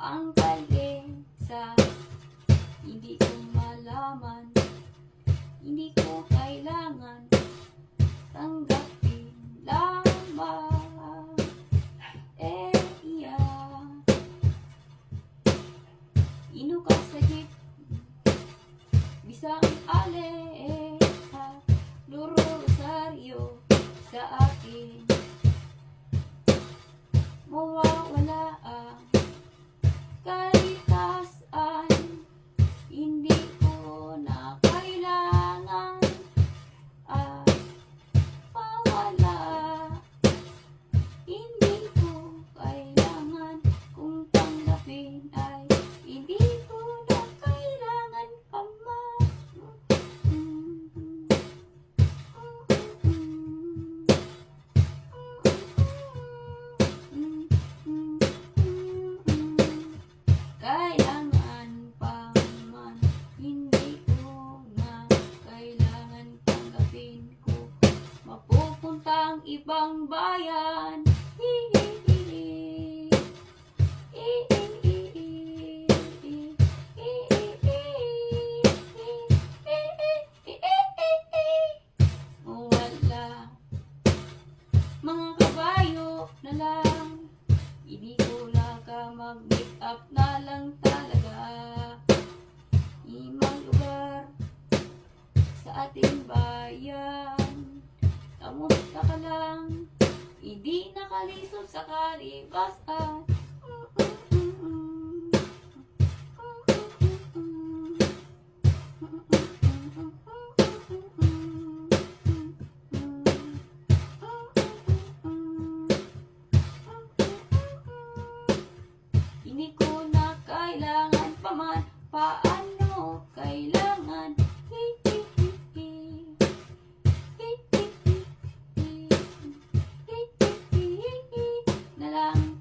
ang kalesa. Hindi ko malaman, hindi ko kailangan tanggapin lamang. Iya ino ka sa jeep, bisang aleha, luro rosaryo sa akin. Mawawala ang kalikasan, hindi ko na kailangan mawala. Hindi ko kailangan kung tanggapin ay hindi ko na kailangan pa kailangan pa man, hindi ko na kailangan tanggapin ko mapupuntang ibang bayan. Wala mga kabayo na lang, hindi ko na ka mag-make up na lang talaga. Imang lugar sa ating bayan, kamusta ka lang, hindi nakalisod sa kalibasan. Hindi ko na kailangan pa man, paano kailangan